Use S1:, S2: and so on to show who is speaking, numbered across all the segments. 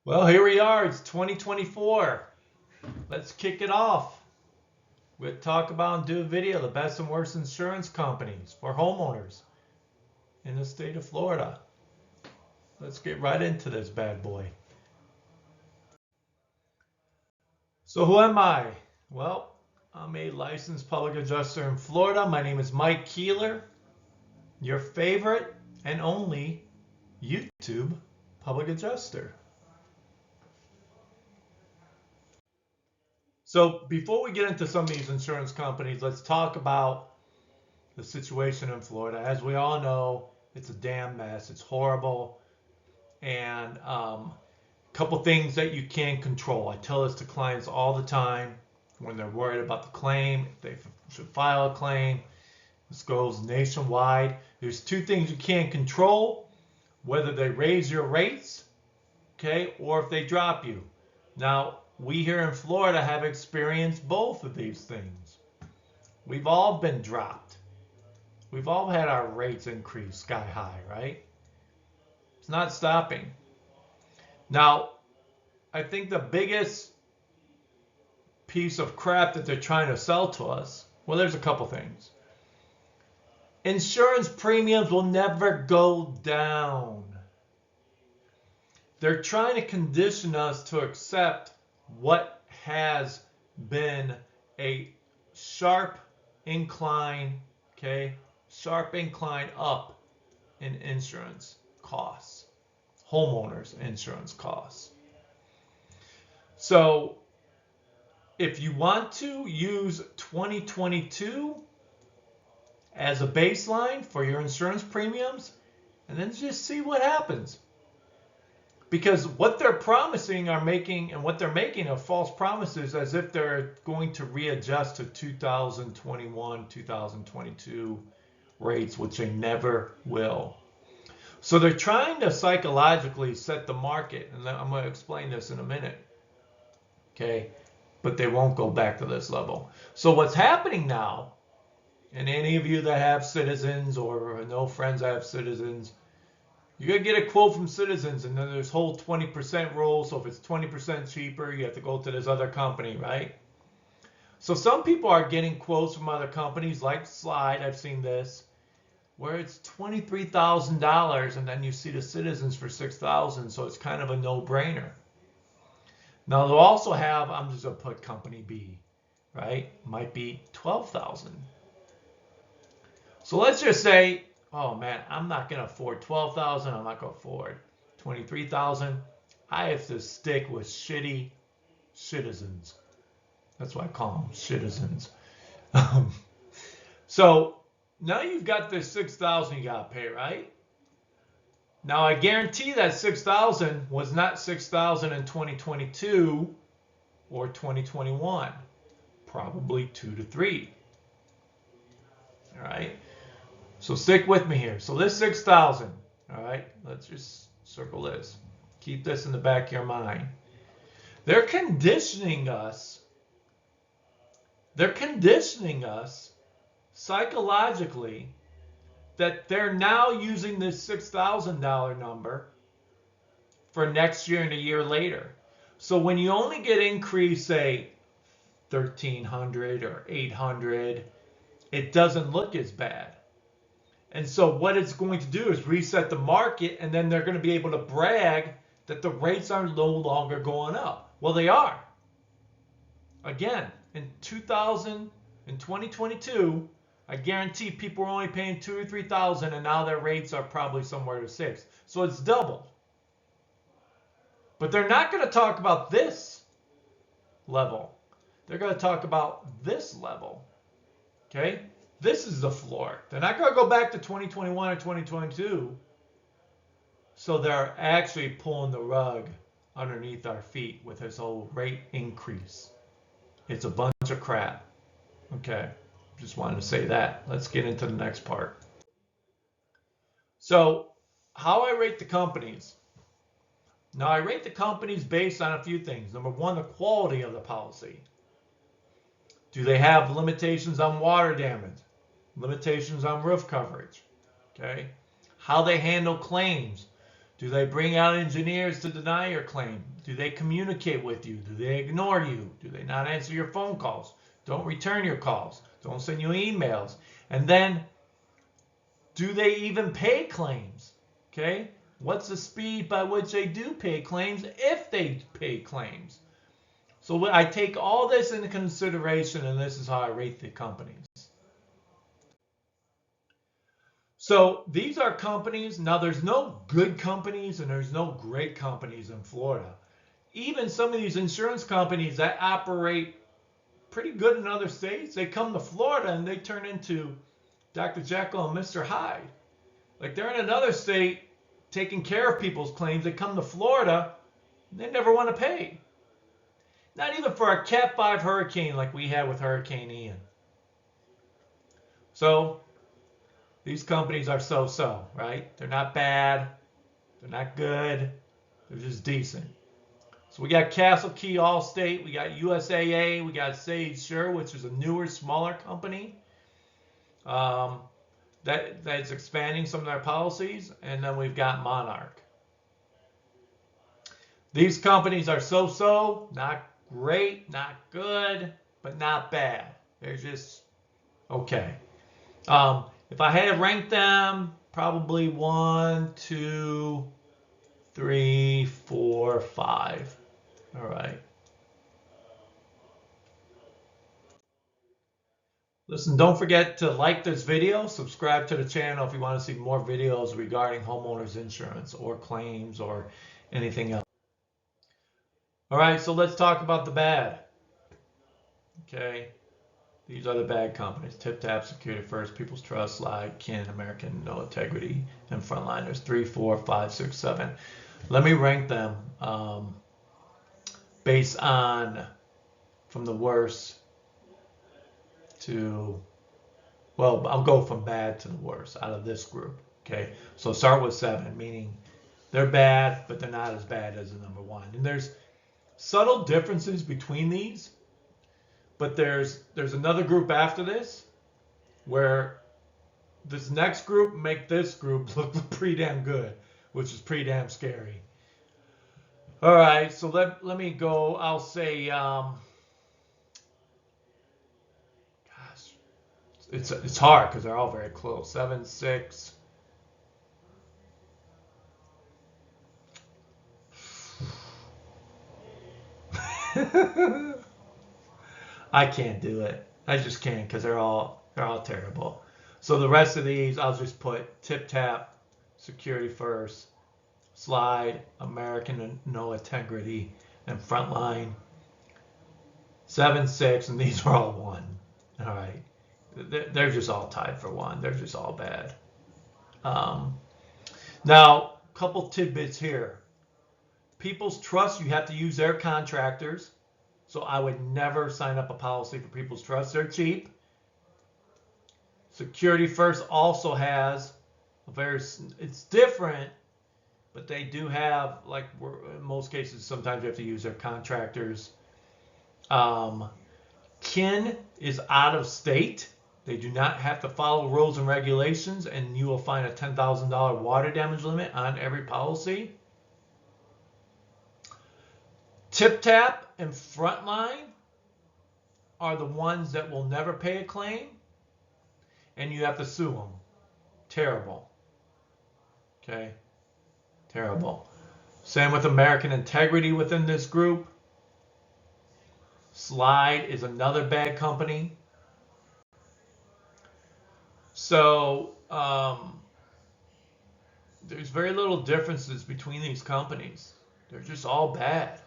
S1: Well, here we are. It's 2024. Let's kick it off. We'll talk about and do a video, the best and worst insurance companies for homeowners in the state of Florida. Let's get right into this bad boy. So who am I? Well, I'm a licensed public adjuster in Florida. My name is Mike Keeler, your favorite and only YouTube public adjuster. So before we get into some of these insurance companies, let's talk about the situation in Florida. As we all know, it's a damn mess. It's horrible. And a couple things that you can't control. I tell this to clients all the time when they're worried about the claim, if they should file a claim. This goes nationwide. There's two things you can't control: whether they raise your rates, okay, or if they drop you. Now, we here in Florida have experienced both of these things. We've all been dropped. We've all had our rates increase sky high, right? It's not stopping. Now, I think the biggest piece of crap that they're trying to sell to us, well, there's a couple things. Insurance premiums will never go down. They're trying to condition us to accept what has been a sharp incline, okay? Sharp incline up in insurance costs, homeowners insurance costs. So if you want to use 2022 as a baseline for your insurance premiums, and then just see what happens. Because what they're promising are making, and what they're making are false promises, as if they're going to readjust to 2021, 2022 rates, which they never will. So they're trying to psychologically set the market, and I'm going to explain this in a minute. Okay, but they won't go back to this level. So what's happening now, and any of you that have Citizens or know friends that have Citizens, you're going to get a quote from Citizens, and then there's whole 20% rule. So if it's 20% cheaper, you have to go to this other company, right? So some people are getting quotes from other companies like Slide, I've seen this, where it's $23,000, and then you see the Citizens for $6,000, so it's kind of a no-brainer. Now they'll also have, I'm just going to put company B, right? Might be $12,000. So let's just say, oh man, I'm not going to afford $12,000. I'm not going to afford $23,000. I have to stick with shitty Citizens. That's why I call them Citizens. So now you've got this $6,000 you got to pay, right? Now I guarantee that $6,000 was not $6,000 in 2022 or 2021. Probably 2 to 3. All right. So stick with me here. So this $6,000, all right, let's just circle this. Keep this in the back of your mind. They're conditioning us psychologically that they're now using this $6,000 number for next year and a year later. So when you only get increase, say, $1,300 or $800, it doesn't look as bad. And so what it's going to do is reset the market, and then they're going to be able to brag that the rates are no longer going up. Well, they are. Again, in 2022, I guarantee people were only paying $2,000 or $3,000, and now their rates are probably somewhere to $6,000. So it's doubled. But they're not going to talk about this level. They're going to talk about this level. Okay? This is the floor. They're not going to go back to 2021 or 2022. So they're actually pulling the rug underneath our feet with this whole rate increase. It's a bunch of crap. Okay, just wanted to say that. Let's get into the next part. So how I rate the companies. Now I rate the companies based on a few things. Number one, the quality of the policy. Do they have limitations on water damage? Limitations on roof coverage? Okay. How they handle claims. Do they bring out engineers to deny your claim? Do they communicate with you? Do they ignore you? Do they not answer your phone calls? Don't return your calls. Don't send you emails. And then, do they even pay claims? Okay? What's the speed by which they do pay claims, if they pay claims? So I take all this into consideration, and this is how I rate the companies. So these are companies. Now, there's no good companies and there's no great companies in Florida. Even some of these insurance companies that operate pretty good in other states, they come to Florida and they turn into Dr. Jekyll and Mr. Hyde. Like, they're in another state taking care of people's claims. They come to Florida and they never want to pay. Not even for a Cat 5 hurricane like we had with Hurricane Ian. So these companies are so-so, right? They're not bad. They're not good. They're just decent. So we got Castle Key Allstate. We got USAA. We got Sage Sure, which is a newer, smaller company. That's expanding some of their policies. And then we've got Monarch. These companies are so-so, not great, not good, but not bad. They're just okay. If I had to rank them, probably 1, 2, 3, 4, 5. All right. Listen, don't forget to like this video, subscribe to the channel if you want to see more videos regarding homeowners insurance or claims or anything else. All right, so let's talk about the bad. Okay, these are the bad companies: Tip Tap, Security First, People's Trust, Slide, Kin, American, No Integrity, and Frontliners. 3, 4, 5, 6, 7. Let me rank them based on from the worst to, well, I'll go from bad to the worst out of this group. Okay, so start with 7, meaning they're bad, but they're not as bad as the number 1. And there's subtle differences between these, but there's another group after this where this next group make this group look pretty damn good, which is pretty damn scary. All right, so let me go. I'll say, gosh, it's hard because they're all very close. 7, 6. I can't do it. I just can't because they're all terrible. So the rest of these, I'll just put Tip Tap, Security First, Slide, American, No Integrity, and Frontline. 7, 6, and these are all 1. All right, they're just all tied for 1. They're just all bad. Now, a couple tidbits here. People's Trust, you have to use their contractors. So I would never sign up a policy for People's Trust. They're cheap. Security First also has it's different, but they do have, like, in most cases, sometimes you have to use their contractors. Kin is out of state. They do not have to follow rules and regulations, and you will find a $10,000 water damage limit on every policy. Tip Tap and Frontline are the ones that will never pay a claim, and you have to sue them. Terrible. Okay? Terrible. Same with American Integrity within this group. Slide is another bad company. So there's very little differences between these companies. They're just all bad.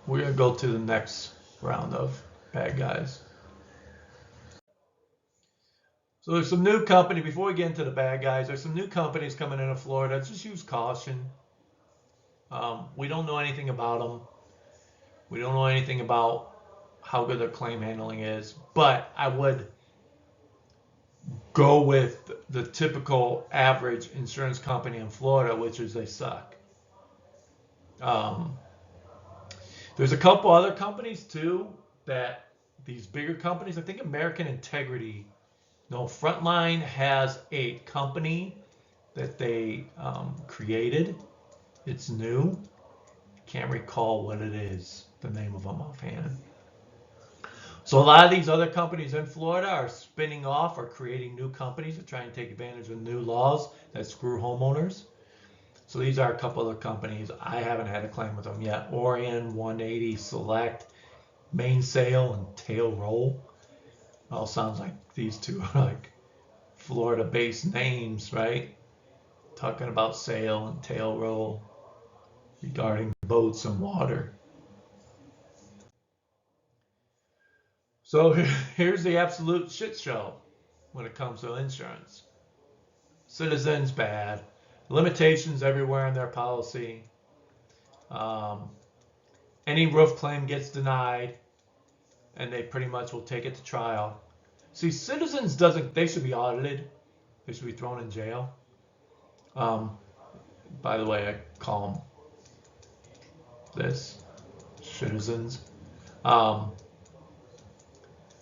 S1: We're going to go to the next round of bad guys. So there's some new company. Before we get into the bad guys, there's some new companies coming into Florida. Just use caution. We don't know anything about them. We don't know anything about how good their claim handling is. But I would go with the typical average insurance company in Florida, which is they suck. There's a couple other companies too that these bigger companies, I think American Integrity, no, Frontline has a company that they created It's new. Can't recall what it is, the name of them offhand. So a lot of these other companies in Florida are spinning off or creating new companies to try and take advantage of new laws that screw homeowners. So these are a couple of companies. I haven't had a claim with them yet. Orion, 180, Select, Mainsail, and Tail Roll. All sounds like these two are like Florida-based names, right? Talking about sail and tail roll regarding boats and water. So here's the absolute shit show when it comes to insurance. Citizens bad, limitations everywhere in their policy. Um, any roof claim gets denied, and they pretty much will take it to trial. See, Citizens doesn't. They should be audited. They should be thrown in jail. Um, by the way, I call them this Citizens. Um,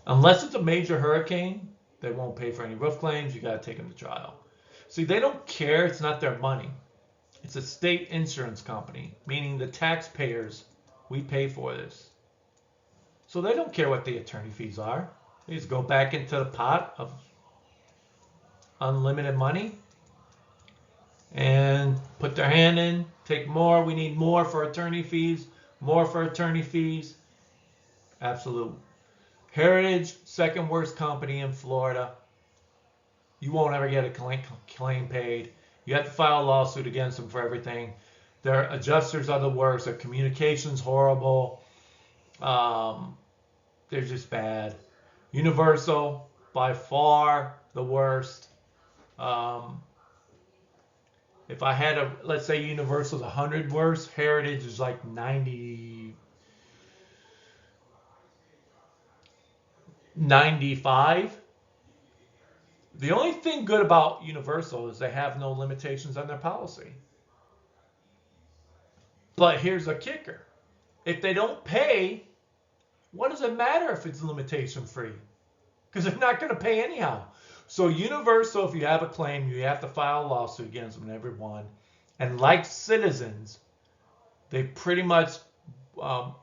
S1: unless it's a major hurricane, they won't pay for any roof claims. You got to take them to trial. See, they don't care. It's not their money. It's a state insurance company, meaning the taxpayers, we pay for this. So they don't care what the attorney fees are. They just go back into the pot of unlimited money and put their hand in, take more. We need more for attorney fees, more for attorney fees. Absolute. Heritage, second worst company in Florida. You won't ever get a claim paid. You have to file a lawsuit against them for everything. Their adjusters are the worst. Their communication's horrible. They're just bad. Universal, by far the worst. If I had a, let's say Universal's 100 worst, Heritage is like 95. The only thing good about Universal is they have no limitations on their policy. But here's a kicker. If they don't pay, what does it matter if it's limitation free? Because they're not going to pay anyhow. So Universal, if you have a claim, you have to file a lawsuit against them, every one. And like Citizens, they pretty much, and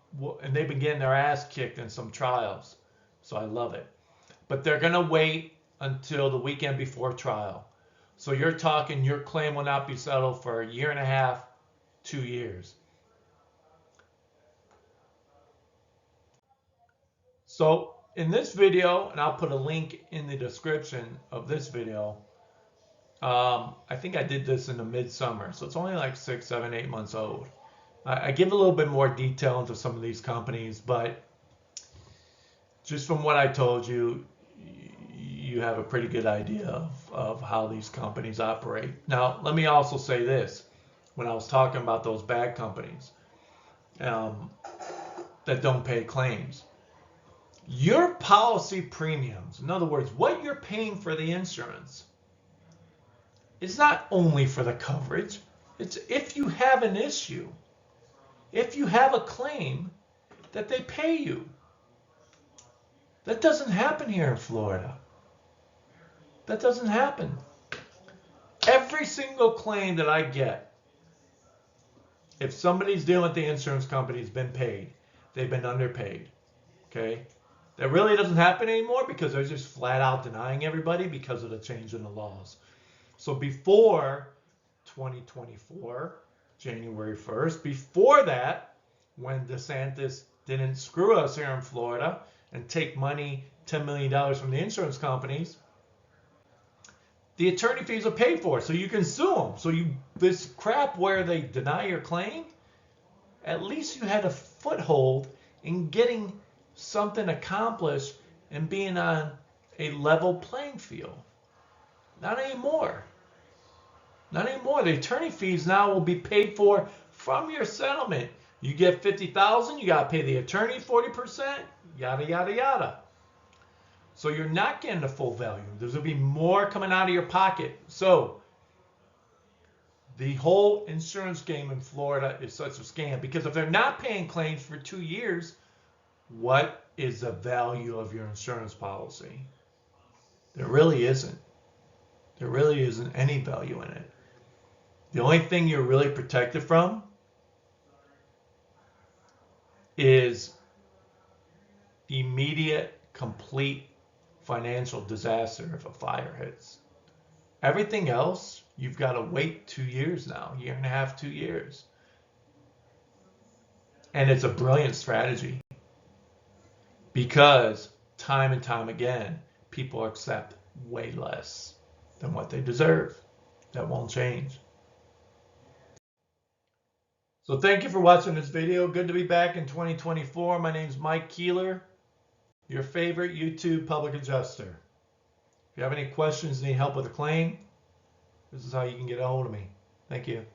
S1: they've been getting their ass kicked in some trials. So I love it. But they're going to wait until the weekend before trial. So you're talking your claim will not be settled for a year and a half, 2 years. So in this video, and I'll put a link in the description of this video, I think I did this in the midsummer, so it's only like 6, 7, 8 months old. I give a little bit more detail into some of these companies, but just from what I told you, you have a pretty good idea of how these companies operate. Now, let me also say this. When I was talking about those bad companies that don't pay claims, your policy premiums, in other words, what you're paying for the insurance, is not only for the coverage. It's if you have an issue, if you have a claim, that they pay you. That doesn't happen here in Florida. That doesn't happen. Every single claim that I get, if somebody's dealing with the insurance company, has been paid. They've been underpaid. Okay? That really doesn't happen anymore because they're just flat out denying everybody because of the change in the laws. So before 2024, January 1st, before that, when DeSantis didn't screw us here in Florida and take money, $10 million from the insurance companies, the attorney fees are paid for, so you can sue them. So this crap where they deny your claim, at least you had a foothold in getting something accomplished and being on a level playing field. Not anymore. Not anymore. The attorney fees now will be paid for from your settlement. You get $50,000, you got to pay the attorney 40%, yada, yada, yada. So you're not getting the full value. There's going to be more coming out of your pocket. So the whole insurance game in Florida is such a scam because if they're not paying claims for 2 years, what is the value of your insurance policy? There really isn't. There really isn't any value in it. The only thing you're really protected from is immediate, complete financial disaster if a fire hits. Everything else, you've got to wait 2 years now, year and a half, 2 years. And it's a brilliant strategy because time and time again, people accept way less than what they deserve. That won't change. So thank you for watching this video. Good to be back in 2024. My name's Mike Keeler, your favorite YouTube public adjuster. If you have any questions, need help with a claim, this is how you can get a hold of me. Thank you.